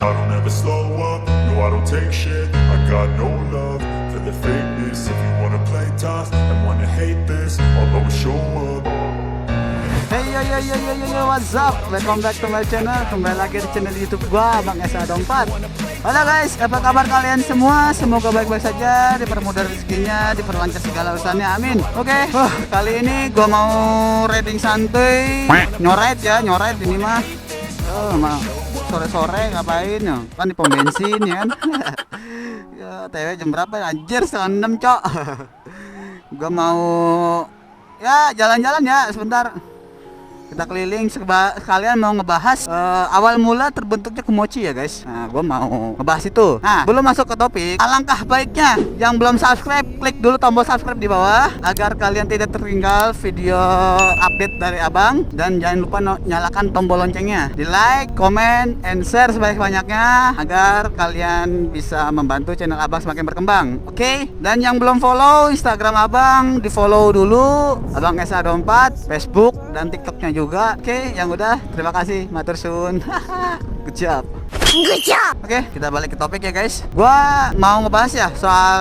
I don't ever slow up, no I don't take shit. I got no love for the fakeness. If you wanna play tough and wanna hate this, I'll always show up. Hey yo, what's up? Welcome back to my channel. Kembali lagi di channel YouTube gua, Bang Esa Dompat. Halo guys, apa kabar kalian semua? Semoga baik-baik saja, dipermudah rezekinya, diperlancar segala urusannya, amin. Oke, kali ini gua mau raiding santuy, nyoret ini mah. Sore-sore ngapain ya? Kan di pom bensin ya kan. Ya, TW jam berapa ya? Anjir, setengah 6 cok. Gua mau ya jalan-jalan ya sebentar. Kita keliling sekalian mau ngebahas awal mula terbentuknya Kumochi ya guys. Nah, gue mau ngebahas itu. Nah, belum masuk ke topik, alangkah baiknya yang belum subscribe, klik dulu tombol subscribe di bawah agar kalian tidak tertinggal video update dari abang. Dan jangan lupa nyalakan tombol loncengnya, di like, comment, and share sebanyak-banyaknya agar kalian bisa membantu channel abang semakin berkembang. Oke? Dan yang belum follow Instagram abang, di follow dulu, Abang Esa Dompat, Facebook dan TikToknya juga. Oke, yang udah terima kasih, matur suwun. Good job. Oke, kita balik ke topik ya guys. Gua mau ngebahas ya soal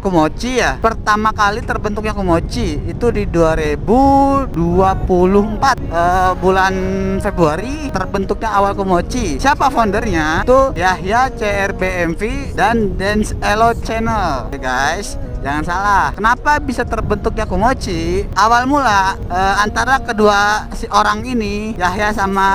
Kumochi ya. Pertama kali terbentuknya Kumochi itu di 2024 bulan Februari terbentuknya awal Kumochi. Siapa foundernya? Itu Yahya CRBMV dan Dance Elo Channel. Oke guys, jangan salah. Kenapa bisa terbentuknya Kumochi? Awal mula antara kedua si orang ini, Yahya sama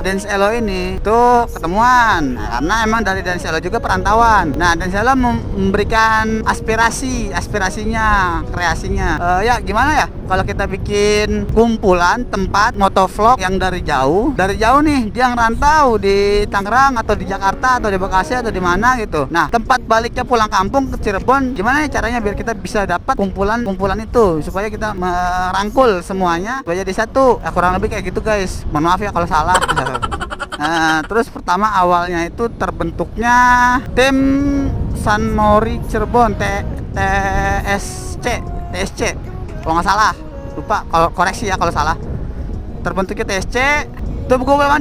Dance Elo ini tuh ketemuan. Nah, karena emang dari Dance Elo juga perantauan. Nah, Dance Elo memberikan aspirasinya, kreasinya. Ya gimana ya kalau kita bikin kumpulan tempat motovlog yang dari jauh nih, dia ngerantau di Tangerang atau di Jakarta atau di Bekasi atau di mana gitu. Nah, tempat baliknya pulang kampung ke Cirebon, gimana ya caranya biar kita bisa dapat kumpulan itu supaya kita merangkul semuanya supaya jadi satu. Ya, kurang lebih kayak gitu guys. Mohon maaf ya kalau salah. Nah, terus pertama awalnya itu terbentuknya tim San Mori Cirebon, TSC kalau nggak salah, lupa, kalau koreksi ya kalau salah. Terbentuknya TSC, tuh gue belum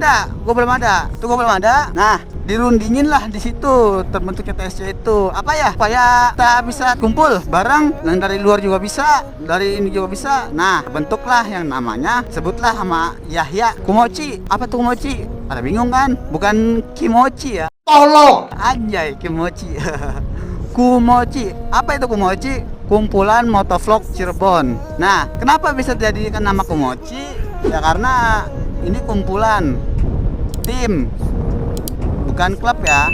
ada. Nah, dirundingin lah di situ terbentuknya TSC itu. Apa ya? Supaya kita bisa kumpul bareng, dan dari luar juga bisa, dari ini juga bisa. Nah, bentuklah yang namanya, sebutlah sama Yahya Kumochi. Apa tuh Kumochi? Pada bingung kan? Bukan Kimochi ya. Tolong. Anjay, Kimochi. Kumochi. Apa itu Kumochi? Kumpulan motovlog Cirebon. Nah, kenapa bisa dijadikan nama Kumochi? Ya karena ini kumpulan, tim, bukan klub ya.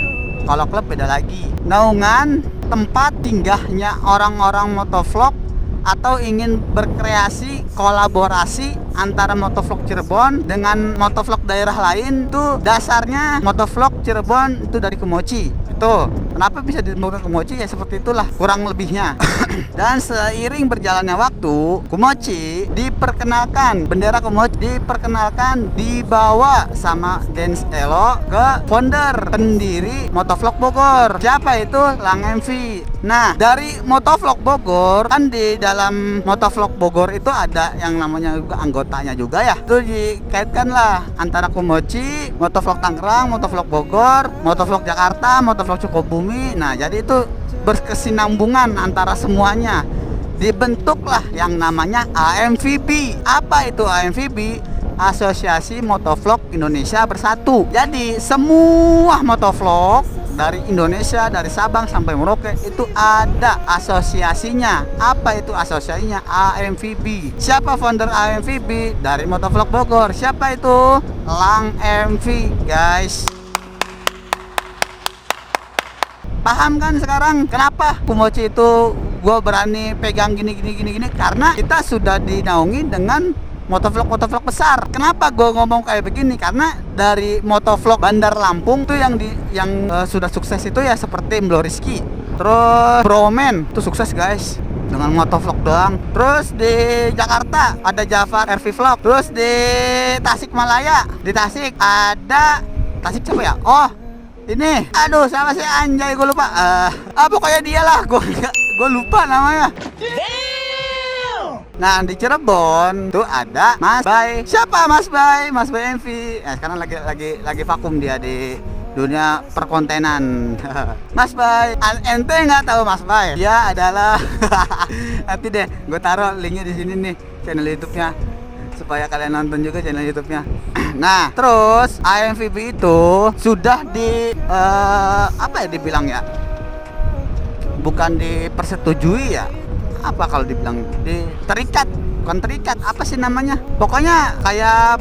Kalau klub beda lagi. Naungan tempat tinggalnya orang-orang motovlog atau ingin berkreasi kolaborasi antara motovlog Cirebon dengan motovlog daerah lain. Tuh dasarnya motovlog Cirebon itu dari Kumochi. Itu kenapa bisa ditemukan Kumochi ya seperti itulah kurang lebihnya. Dan seiring berjalannya waktu, Kumochi diperkenalkan, bendera Kumochi diperkenalkan, dibawa sama Dance Elo ke founder pendiri motovlog Bogor. Siapa itu? Lang MV. Nah, dari motovlog Bogor kan, di dalam motovlog Bogor itu ada yang namanya juga anggotanya juga ya. Itu dikaitkan lah antara Kumochi, motovlog Tangerang, motovlog Bogor, motovlog Jakarta, motovlog Sukabumi. Nah, jadi itu berkesinambungan antara semuanya. Dibentuklah yang namanya AMVB. Apa itu AMVB? Asosiasi Motovlog Indonesia Bersatu. Jadi semua motovlog dari Indonesia, dari Sabang sampai Merauke itu ada asosiasinya. Apa itu asosiasinya? AMVB. Siapa founder AMVB? Dari motovlog Bogor. Siapa itu? Lang MV guys. Paham kan sekarang kenapa Kumochi itu gue berani pegang gini? Karena kita sudah dinaungi dengan motovlog besar. Kenapa gue ngomong kayak begini? Karena dari motovlog Bandar Lampung tuh yang sudah sukses itu ya seperti Mlo Rizky, terus Broman itu sukses guys dengan motovlog doang. Terus di Jakarta ada Jafar RV Vlog. Terus di Tasikmalaya, di Tasik ada siapa ya? Oh, ini, aduh sama si anjay gue lupa. Pokoknya dia lah, gue lupa namanya. Nah, di Cirebon tuh ada Mas Bay. Siapa Mas Bay? Mas Bay MV. Sekarang lagi vakum dia di dunia perkontenan. Mas Bay, ente nggak tahu Mas Bay? Dia adalah nanti deh gue taruh linknya di sini nih, channel YouTube-nya, supaya kalian nonton juga channel YouTube-nya. Nah, terus IMVB itu sudah di apa ya dibilang ya? Bukan dipersetujui ya? Apa kalau dibilang terikat? Bukan terikat, apa sih namanya? Pokoknya kayak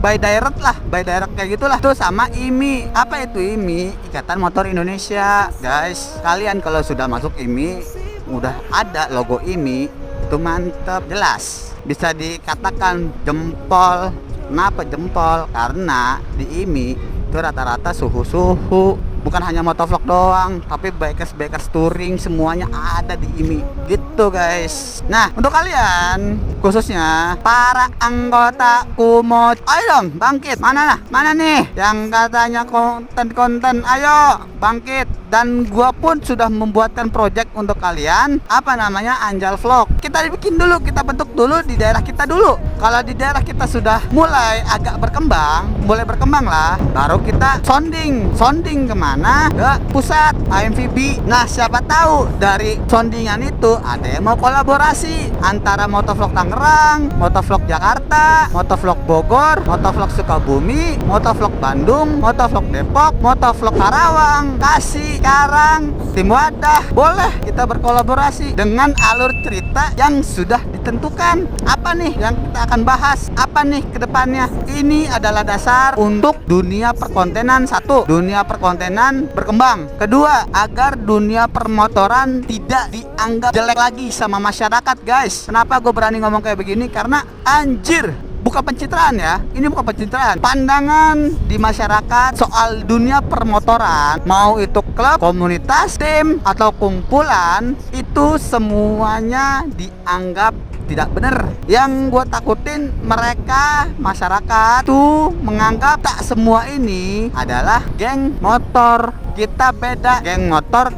by direct lah, by direct kayak gitulah. Itu sama IMI. Apa itu IMI? Ikatan Motor Indonesia. Guys, kalian kalau sudah masuk IMI, udah ada logo IMI, itu mantap, jelas. Bisa dikatakan jempol. Kenapa jempol? Karena di IMI itu rata-rata suhu-suhu. Bukan hanya motovlog doang, tapi bikers touring semuanya ada di IMI. Gitu guys. Nah, untuk kalian khususnya para anggota Kumot, ayo dong bangkit. Mana nih yang katanya konten, ayo bangkit. Dan gua pun sudah membuatkan project untuk kalian, apa namanya, Anjal Vlog. Kita bikin dulu, kita bentuk dulu di daerah kita dulu. Kalau di daerah kita sudah mulai agak berkembang, mulai berkembang lah, baru kita sounding kemana? Ke pusat IMVB. Nah, siapa tahu dari soundingan itu ada yang mau kolaborasi antara Motovlog Tangerang, Motovlog Jakarta, Motovlog Bogor, Motovlog Sukabumi, Motovlog Bandung, Motovlog Depok, Motovlog Karawang, Tasik, Karang, Tim Wadah. Boleh kita berkolaborasi dengan alur cerita yang sudah ditentukan. Apa nih yang kita akan bahas? Apa nih ke depannya? Ini adalah dasar untuk dunia perkontenan. Satu, dunia perkontenan berkembang. Kedua, agar dunia permotoran tidak dianggap jelek lagi sama masyarakat, guys. Kenapa gue berani ngomong kayak begini? Karena anjir, bukan pencitraan ya, ini bukan pencitraan. Pandangan di masyarakat soal dunia permotoran, mau itu klub, komunitas, tim, atau kumpulan, itu semuanya dianggap tidak benar. Yang gue takutin mereka, masyarakat tuh menganggap tak semua ini adalah geng motor. Kita beda, geng motor,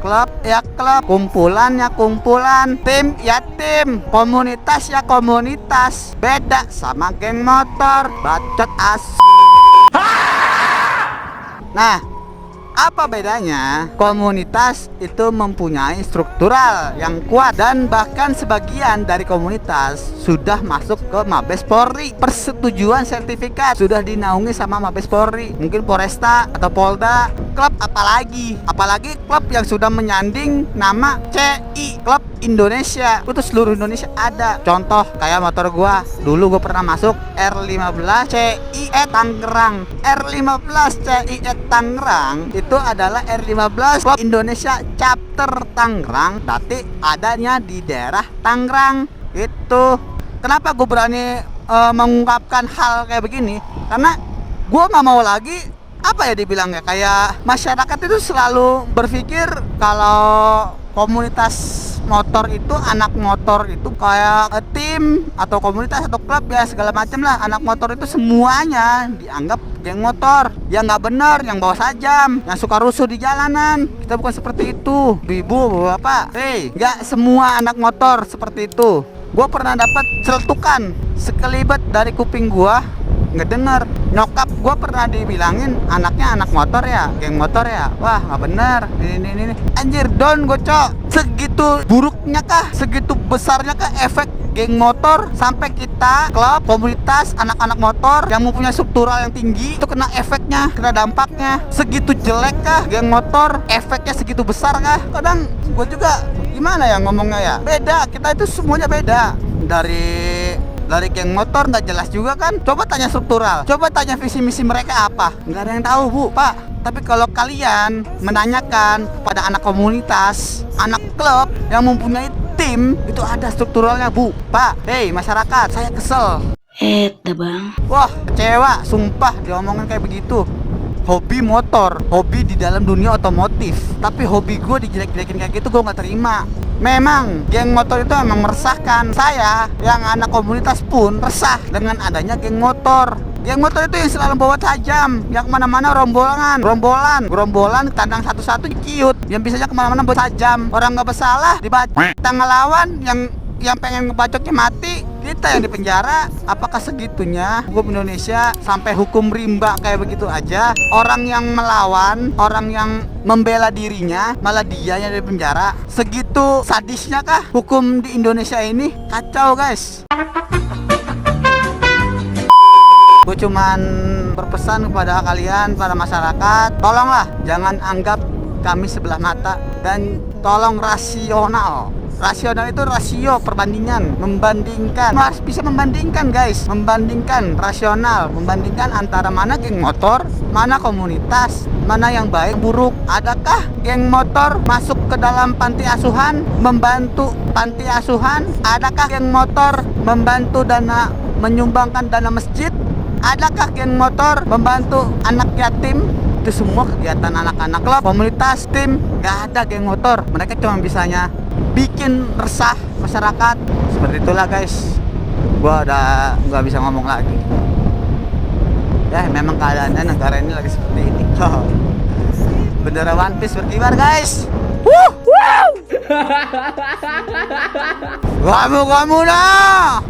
klub ya klub, kumpulan ya kumpulan, tim ya tim, komunitas ya komunitas. Beda sama geng motor, bacot as. Nah, apa bedanya? Komunitas itu mempunyai struktural yang kuat, dan bahkan sebagian dari komunitas sudah masuk ke Mabes Polri. Persetujuan sertifikat sudah dinaungi sama Mabes Polri, mungkin Polresta atau Polda. Klub apalagi klub yang sudah menyanding nama CI, Klub Indonesia. Itu seluruh Indonesia ada. Contoh kayak motor gua, dulu gua pernah masuk R15 CIE Tangerang. R15 CIE Tangerang itu adalah R15 Klub Indonesia Chapter Tangerang, berarti adanya di daerah Tangerang. Itu kenapa gue berani mengungkapkan hal kayak begini, karena gue nggak mau lagi apa ya dibilangnya, kayak masyarakat itu selalu berpikir kalau komunitas motor itu, anak motor itu kayak tim atau komunitas atau klub ya segala macam lah. Anak motor itu semuanya dianggap geng motor. Ya nggak benar, yang bawa sajam, yang suka rusuh di jalanan. Kita bukan seperti itu, ibu bapak. Nggak semua anak motor seperti itu. Gue pernah dapat celetukan sekelibet dari kuping gue, ngedenger nyokap gue pernah dibilangin anaknya anak motor ya, geng motor ya. Wah nggak bener, ini anjir don gocok. Segitu buruknya kah, segitu besarnya kah efek geng motor sampai kita klub, komunitas, anak-anak motor yang mempunyai struktural yang tinggi itu kena efeknya, kena dampaknya? Segitu jelek kah geng motor, efeknya segitu besar kah? Kadang gue juga gimana ya ngomongnya ya, beda, kita itu semuanya beda. Dari geng motor nggak jelas juga kan. Coba tanya struktural, coba tanya visi misi mereka apa, nggak ada yang tahu bu, pak. Tapi kalau kalian menanyakan pada anak komunitas, anak klub yang mempunyai tim, itu ada strukturalnya bu, pak. Hei masyarakat, saya kesel. Bang. Wah kecewa, sumpah diomongin kayak begitu. Hobi motor, hobi di dalam dunia otomotif, tapi hobi gue dijelek-jelekin kayak gitu gue nggak terima. Memang geng motor itu emang meresahkan. Saya yang anak komunitas pun resah dengan adanya geng motor. Geng motor itu yang selalu bawa tajam, yang kemana-mana gerombolan tandang satu-satu ciut, yang bisanya kemana-mana bawa tajam. Orang nggak bersalah dibaca, kita ngelawan yang pengen ngebacoknya mati. Gitu kita yang dipenjara. Apakah segitunya hukum Indonesia sampai hukum rimba kayak begitu aja? Orang yang melawan, orang yang membela dirinya, malah dia yang dipenjara. Segitu sadisnya kah hukum di Indonesia ini? Kacau guys. Gue cuman berpesan kepada kalian, para masyarakat, tolonglah jangan anggap kami sebelah mata, dan tolong rasional. Rasional itu rasio, perbandingan, membandingkan. Harus bisa membandingkan guys, membandingkan, rasional, membandingkan antara mana geng motor, mana komunitas, mana yang baik, buruk. Adakah geng motor masuk ke dalam panti asuhan, membantu panti asuhan? Adakah geng motor membantu dana, menyumbangkan dana masjid? Adakah geng motor membantu anak yatim? Itu semua kegiatan anak-anak klub, komunitas, tim. Gak ada geng motor. Mereka cuma bisanya bikin resah masyarakat. Seperti itulah guys. Gua udah nggak bisa ngomong lagi. Ya memang keadaannya negara ini lagi seperti ini. Bendera One Piece berkibar guys. Kamu dah.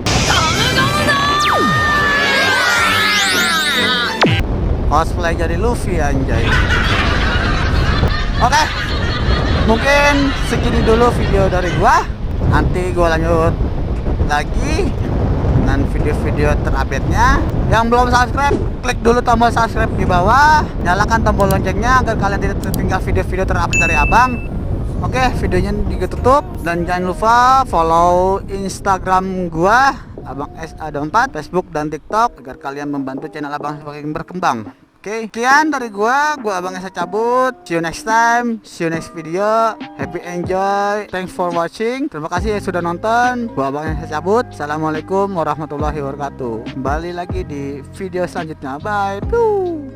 Cosplay jadi Luffy anjay. Oke, mungkin segini dulu video dari gua. Nanti gua lanjut lagi dengan video-video terupdate-nya. Yang belum subscribe, klik dulu tombol subscribe di bawah, nyalakan tombol loncengnya agar kalian tidak tertinggal video-video terupdate dari Abang. Oke, videonya ditutup, dan jangan lupa follow Instagram gua Abang SA24, Facebook dan TikTok agar kalian membantu channel Abang semakin berkembang. Oke, sekian dari gua Abang SA cabut. See you next time, see you next video. Happy enjoy, thanks for watching. Terima kasih yang sudah nonton. Gua Abang SA cabut. Assalamualaikum warahmatullahi wabarakatuh. Kembali lagi di video selanjutnya. Bye. Pew.